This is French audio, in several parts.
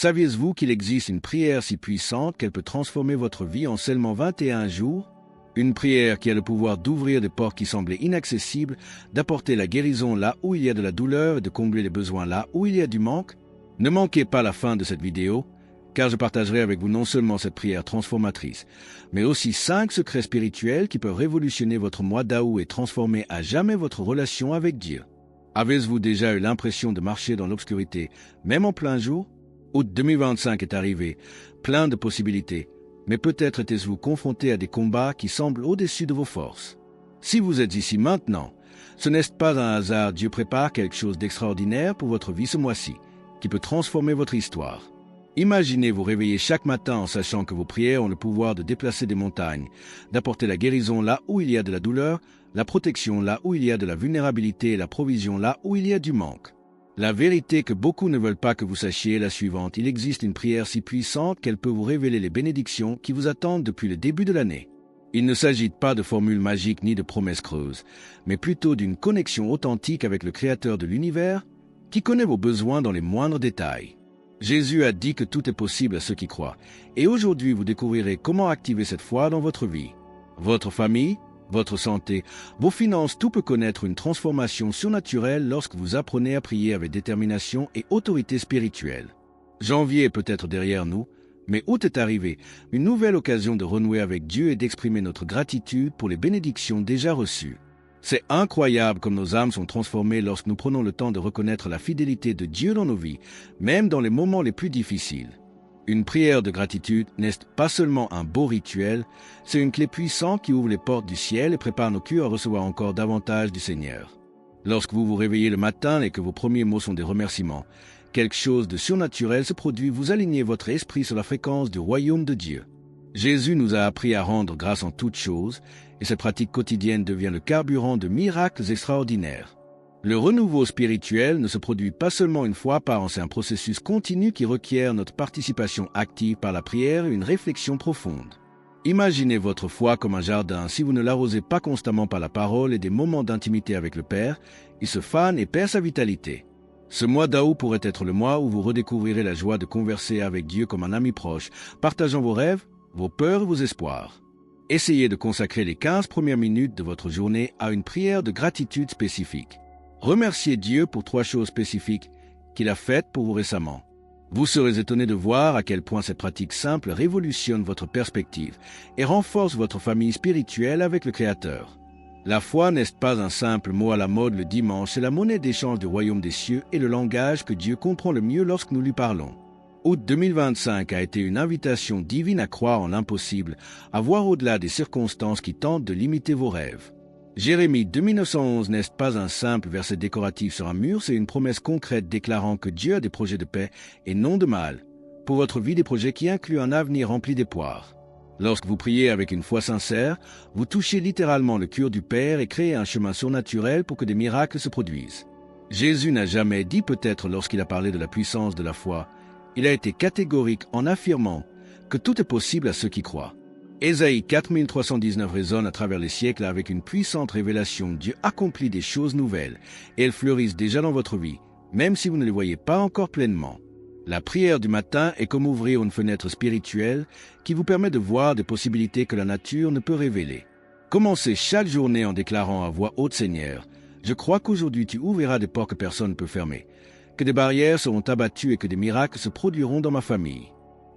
Saviez-vous qu'il existe une prière si puissante qu'elle peut transformer votre vie en seulement 21 jours? Une prière qui a le pouvoir d'ouvrir des portes qui semblaient inaccessibles, d'apporter la guérison là où il y a de la douleur et de combler les besoins là où il y a du manque? Ne manquez pas la fin de cette vidéo, car je partagerai avec vous non seulement cette prière transformatrice, mais aussi 5 secrets spirituels qui peuvent révolutionner votre mois d'août et transformer à jamais votre relation avec Dieu. Avez-vous déjà eu l'impression de marcher dans l'obscurité, même en plein jour? Août 2025 est arrivé, plein de possibilités, mais peut-être êtes-vous confronté à des combats qui semblent au-dessus de vos forces. Si vous êtes ici maintenant, ce n'est pas un hasard, Dieu prépare quelque chose d'extraordinaire pour votre vie ce mois-ci, qui peut transformer votre histoire. Imaginez vous réveiller chaque matin en sachant que vos prières ont le pouvoir de déplacer des montagnes, d'apporter la guérison là où il y a de la douleur, la protection là où il y a de la vulnérabilité et la provision là où il y a du manque. La vérité que beaucoup ne veulent pas que vous sachiez est la suivante. Il existe une prière si puissante qu'elle peut vous révéler les bénédictions qui vous attendent depuis le début de l'année. Il ne s'agit pas de formules magiques ni de promesses creuses, mais plutôt d'une connexion authentique avec le Créateur de l'univers qui connaît vos besoins dans les moindres détails. Jésus a dit que tout est possible à ceux qui croient, et aujourd'hui vous découvrirez comment activer cette foi dans votre vie. Votre famille, votre santé, vos finances, tout peut connaître une transformation surnaturelle lorsque vous apprenez à prier avec détermination et autorité spirituelle. Janvier est peut-être derrière nous, mais août est arrivé, une nouvelle occasion de renouer avec Dieu et d'exprimer notre gratitude pour les bénédictions déjà reçues. C'est incroyable comme nos âmes sont transformées lorsque nous prenons le temps de reconnaître la fidélité de Dieu dans nos vies, même dans les moments les plus difficiles. Une prière de gratitude n'est pas seulement un beau rituel, c'est une clé puissante qui ouvre les portes du ciel et prépare nos cœurs à recevoir encore davantage du Seigneur. Lorsque vous vous réveillez le matin et que vos premiers mots sont des remerciements, quelque chose de surnaturel se produit, vous alignez votre esprit sur la fréquence du royaume de Dieu. Jésus nous a appris à rendre grâce en toutes choses, et cette pratique quotidienne devient le carburant de miracles extraordinaires. Le renouveau spirituel ne se produit pas seulement une fois par an, c'est un processus continu qui requiert notre participation active par la prière et une réflexion profonde. Imaginez votre foi comme un jardin. Si vous ne l'arrosez pas constamment par la parole et des moments d'intimité avec le Père, il se fane et perd sa vitalité. Ce mois d'août pourrait être le mois où vous redécouvrirez la joie de converser avec Dieu comme un ami proche, partageant vos rêves, vos peurs et vos espoirs. Essayez de consacrer les 15 premières minutes de votre journée à une prière de gratitude spécifique. Remerciez Dieu pour 3 choses spécifiques qu'il a faites pour vous récemment. Vous serez étonné de voir à quel point cette pratique simple révolutionne votre perspective et renforce votre famille spirituelle avec le Créateur. La foi n'est pas un simple mot à la mode le dimanche, c'est la monnaie d'échange du royaume des cieux et le langage que Dieu comprend le mieux lorsque nous lui parlons. Août 2025 a été une invitation divine à croire en l'impossible, à voir au-delà des circonstances qui tentent de limiter vos rêves. Jérémie 2911 n'est pas un simple verset décoratif sur un mur, c'est une promesse concrète déclarant que Dieu a des projets de paix et non de mal. Pour votre vie, des projets qui incluent un avenir rempli d'espoir. Lorsque vous priez avec une foi sincère, vous touchez littéralement le cœur du Père et créez un chemin surnaturel pour que des miracles se produisent. Jésus n'a jamais dit, peut-être lorsqu'il a parlé de la puissance de la foi, il a été catégorique en affirmant que tout est possible à ceux qui croient. Ésaïe 4319 résonne à travers les siècles avec une puissante révélation. Dieu accomplit des choses nouvelles et elles fleurissent déjà dans votre vie, même si vous ne les voyez pas encore pleinement. La prière du matin est comme ouvrir une fenêtre spirituelle qui vous permet de voir des possibilités que la nature ne peut révéler. Commencez chaque journée en déclarant à voix haute: Seigneur, je crois qu'aujourd'hui tu ouvriras des portes que personne ne peut fermer, que des barrières seront abattues et que des miracles se produiront dans ma famille.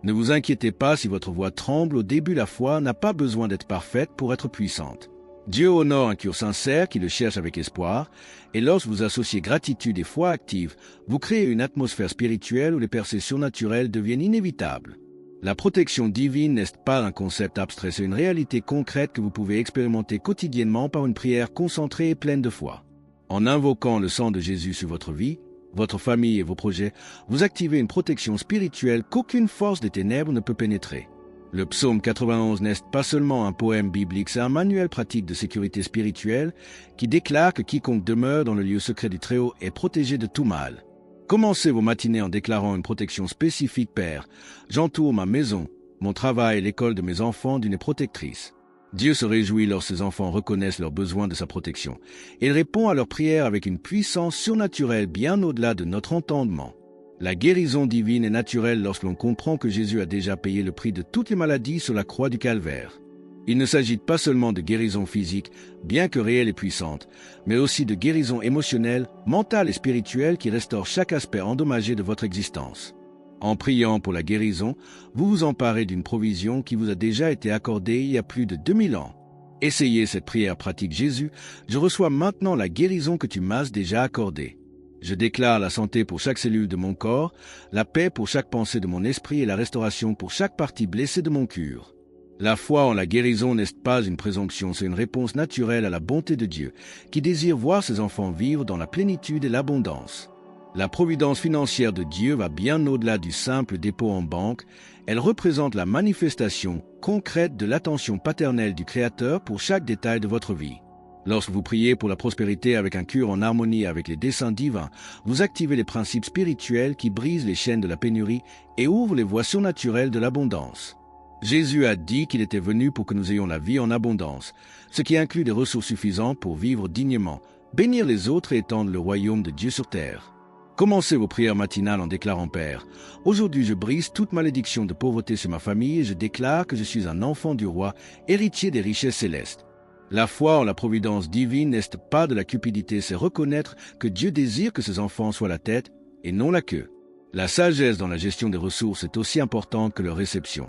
Ne vous inquiétez pas si votre voix tremble au début, la foi n'a pas besoin d'être parfaite pour être puissante. Dieu honore un cœur sincère qui le cherche avec espoir, et lorsque vous associez gratitude et foi active, vous créez une atmosphère spirituelle où les percées surnaturelles deviennent inévitables. La protection divine n'est pas un concept abstrait, c'est une réalité concrète que vous pouvez expérimenter quotidiennement par une prière concentrée et pleine de foi. En invoquant le sang de Jésus sur votre vie, votre famille et vos projets, vous activez une protection spirituelle qu'aucune force des ténèbres ne peut pénétrer. Le psaume 91 n'est pas seulement un poème biblique, c'est un manuel pratique de sécurité spirituelle qui déclare que quiconque demeure dans le lieu secret du Très-Haut est protégé de tout mal. Commencez vos matinées en déclarant une protection spécifique. Père, j'entoure ma maison, mon travail et l'école de mes enfants d'une protectrice. Dieu se réjouit lorsque ses enfants reconnaissent leurs besoins de sa protection. Il répond à leurs prières avec une puissance surnaturelle bien au-delà de notre entendement. La guérison divine est naturelle lorsque l'on comprend que Jésus a déjà payé le prix de toutes les maladies sur la croix du Calvaire. Il ne s'agit pas seulement de guérison physique, bien que réelle et puissante, mais aussi de guérison émotionnelle, mentale et spirituelle qui restaure chaque aspect endommagé de votre existence. En priant pour la guérison, vous vous emparez d'une provision qui vous a déjà été accordée il y a plus de 2000 ans. Essayez cette prière pratique. Jésus, je reçois maintenant la guérison que tu m'as déjà accordée. Je déclare la santé pour chaque cellule de mon corps, la paix pour chaque pensée de mon esprit et la restauration pour chaque partie blessée de mon cœur. La foi en la guérison n'est pas une présomption, c'est une réponse naturelle à la bonté de Dieu, qui désire voir ses enfants vivre dans la plénitude et l'abondance. La providence financière de Dieu va bien au-delà du simple dépôt en banque. Elle représente la manifestation concrète de l'attention paternelle du Créateur pour chaque détail de votre vie. Lorsque vous priez pour la prospérité avec un cœur en harmonie avec les desseins divins, vous activez les principes spirituels qui brisent les chaînes de la pénurie et ouvrent les voies surnaturelles de l'abondance. Jésus a dit qu'il était venu pour que nous ayons la vie en abondance, ce qui inclut des ressources suffisantes pour vivre dignement, bénir les autres et étendre le royaume de Dieu sur terre. Commencez vos prières matinales en déclarant: Père, aujourd'hui je brise toute malédiction de pauvreté sur ma famille et je déclare que je suis un enfant du roi, héritier des richesses célestes. La foi en la providence divine n'est pas de la cupidité, c'est reconnaître que Dieu désire que ses enfants soient la tête et non la queue. La sagesse dans la gestion des ressources est aussi importante que leur réception,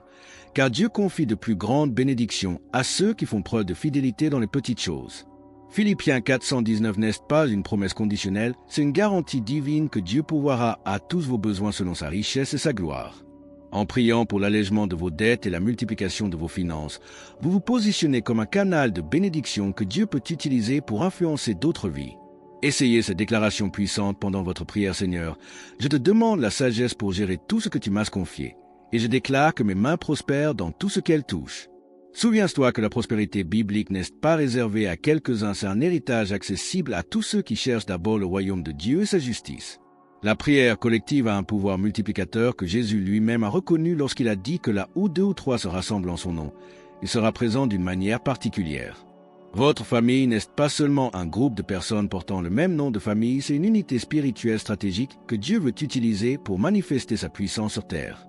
car Dieu confie de plus grandes bénédictions à ceux qui font preuve de fidélité dans les petites choses. Philippiens 4:19 n'est pas une promesse conditionnelle, c'est une garantie divine que Dieu pourvoira à tous vos besoins selon sa richesse et sa gloire. En priant pour l'allègement de vos dettes et la multiplication de vos finances, vous vous positionnez comme un canal de bénédiction que Dieu peut utiliser pour influencer d'autres vies. Essayez cette déclaration puissante pendant votre prière: Seigneur, je te demande la sagesse pour gérer tout ce que tu m'as confié, et je déclare que mes mains prospèrent dans tout ce qu'elles touchent. Souviens-toi que la prospérité biblique n'est pas réservée à quelques-uns, c'est un héritage accessible à tous ceux qui cherchent d'abord le royaume de Dieu et sa justice. La prière collective a un pouvoir multiplicateur que Jésus lui-même a reconnu lorsqu'il a dit que là où 2 ou 3 se rassemblent en son nom, il sera présent d'une manière particulière. Votre famille n'est pas seulement un groupe de personnes portant le même nom de famille, c'est une unité spirituelle stratégique que Dieu veut utiliser pour manifester sa puissance sur terre.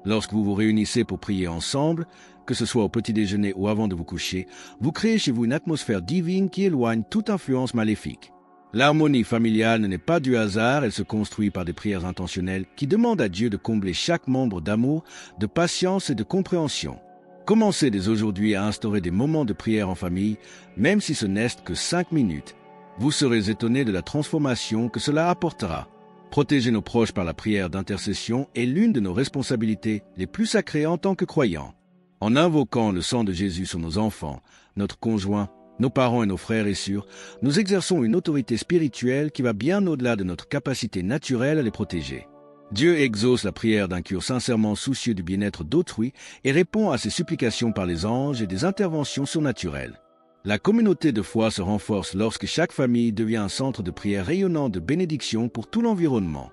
Lorsque vous vous réunissez pour prier ensemble, que ce soit au petit déjeuner ou avant de vous coucher, vous créez chez vous une atmosphère divine qui éloigne toute influence maléfique. L'harmonie familiale n'est pas du hasard, elle se construit par des prières intentionnelles qui demandent à Dieu de combler chaque membre d'amour, de patience et de compréhension. Commencez dès aujourd'hui à instaurer des moments de prière en famille, même si ce n'est que 5 minutes. Vous serez étonnés de la transformation que cela apportera. Protéger nos proches par la prière d'intercession est l'une de nos responsabilités les plus sacrées en tant que croyants. En invoquant le sang de Jésus sur nos enfants, notre conjoint, nos parents et nos frères et sœurs, nous exerçons une autorité spirituelle qui va bien au-delà de notre capacité naturelle à les protéger. Dieu exauce la prière d'un cœur sincèrement soucieux du bien-être d'autrui et répond à ses supplications par les anges et des interventions surnaturelles. La communauté de foi se renforce lorsque chaque famille devient un centre de prière rayonnant de bénédiction pour tout l'environnement.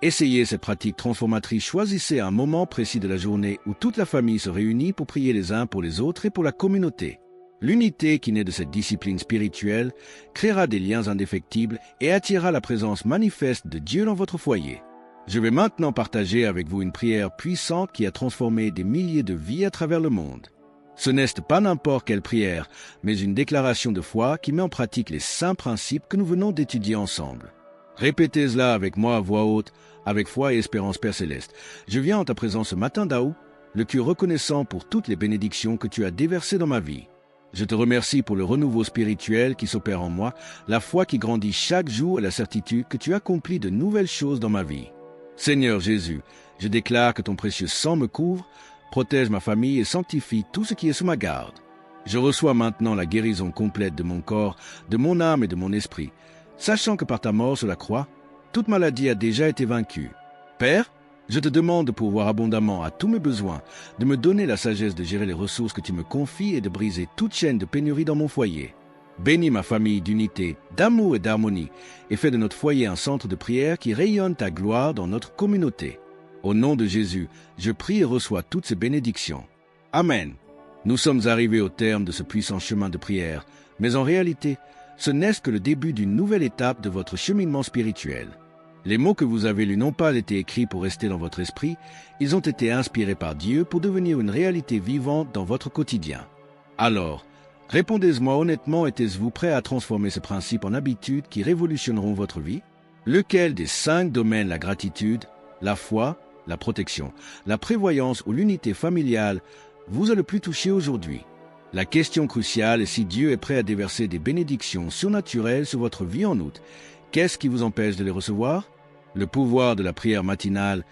Essayez cette pratique transformatrice, choisissez un moment précis de la journée où toute la famille se réunit pour prier les uns pour les autres et pour la communauté. L'unité qui naît de cette discipline spirituelle créera des liens indéfectibles et attirera la présence manifeste de Dieu dans votre foyer. Je vais maintenant partager avec vous une prière puissante qui a transformé des milliers de vies à travers le monde. Ce n'est pas n'importe quelle prière, mais une déclaration de foi qui met en pratique les saints principes que nous venons d'étudier ensemble. Répétez-la avec moi à voix haute, avec foi et espérance, Père Céleste. Je viens en ta présence ce matin, Daou, le cœur reconnaissant pour toutes les bénédictions que tu as déversées dans ma vie. Je te remercie pour le renouveau spirituel qui s'opère en moi, la foi qui grandit chaque jour et la certitude que tu accomplis de nouvelles choses dans ma vie. Seigneur Jésus, je déclare que ton précieux sang me couvre, protège ma famille et sanctifie tout ce qui est sous ma garde. Je reçois maintenant la guérison complète de mon corps, de mon âme et de mon esprit, sachant que par ta mort sur la croix, toute maladie a déjà été vaincue. Père, je te demande de pourvoir abondamment à tous mes besoins, de me donner la sagesse de gérer les ressources que tu me confies et de briser toute chaîne de pénurie dans mon foyer. Bénis ma famille d'unité, d'amour et d'harmonie, et fais de notre foyer un centre de prière qui rayonne ta gloire dans notre communauté. Au nom de Jésus, je prie et reçois toutes ces bénédictions. Amen. Nous sommes arrivés au terme de ce puissant chemin de prière, mais en réalité, ce n'est que le début d'une nouvelle étape de votre cheminement spirituel. Les mots que vous avez lus n'ont pas été écrits pour rester dans votre esprit, ils ont été inspirés par Dieu pour devenir une réalité vivante dans votre quotidien. Alors, répondez-moi honnêtement, êtes-vous prêt à transformer ce principe en habitudes qui révolutionneront votre vie? Lequel des 5 domaines, la gratitude, la foi, la protection, la prévoyance ou l'unité familiale, vous a le plus touché aujourd'hui? La question cruciale est si Dieu est prêt à déverser des bénédictions surnaturelles sur votre vie en août. Qu'est-ce qui vous empêche de les recevoir? Le pouvoir de la prière matinale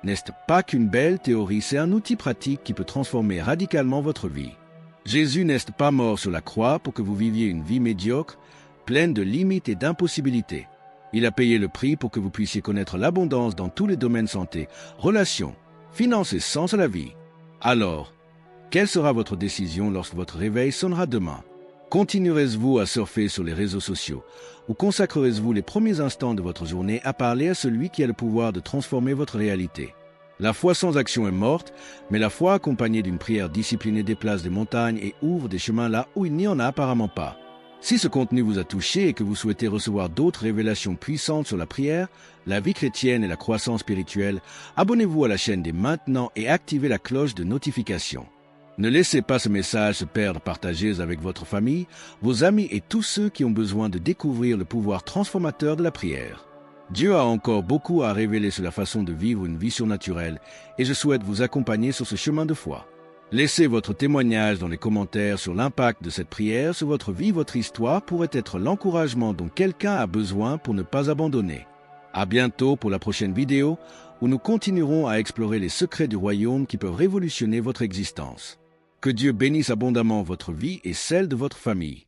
n'est pas qu'une belle théorie, c'est un outil pratique qui peut transformer radicalement votre vie. Jésus n'est pas mort sur la croix pour que vous viviez une vie médiocre, pleine de limites et d'impossibilités. Il a payé le prix pour que vous puissiez connaître l'abondance dans tous les domaines santé, relations, finances et sens à la vie. Alors, quelle sera votre décision lorsque votre réveil sonnera demain? Continuerez-vous à surfer sur les réseaux sociaux ou consacrerez-vous les premiers instants de votre journée à parler à celui qui a le pouvoir de transformer votre réalité? La foi sans action est morte, mais la foi accompagnée d'une prière disciplinée déplace des montagnes et ouvre des chemins là où il n'y en a apparemment pas. Si ce contenu vous a touché et que vous souhaitez recevoir d'autres révélations puissantes sur la prière, la vie chrétienne et la croissance spirituelle, abonnez-vous à la chaîne dès maintenant et activez la cloche de notification. Ne laissez pas ce message se perdre, partagez avec votre famille, vos amis et tous ceux qui ont besoin de découvrir le pouvoir transformateur de la prière. Dieu a encore beaucoup à révéler sur la façon de vivre une vie surnaturelle et je souhaite vous accompagner sur ce chemin de foi. Laissez votre témoignage dans les commentaires sur l'impact de cette prière sur votre vie. Votre histoire pourrait être l'encouragement dont quelqu'un a besoin pour ne pas abandonner. À bientôt pour la prochaine vidéo où nous continuerons à explorer les secrets du royaume qui peuvent révolutionner votre existence. Que Dieu bénisse abondamment votre vie et celle de votre famille.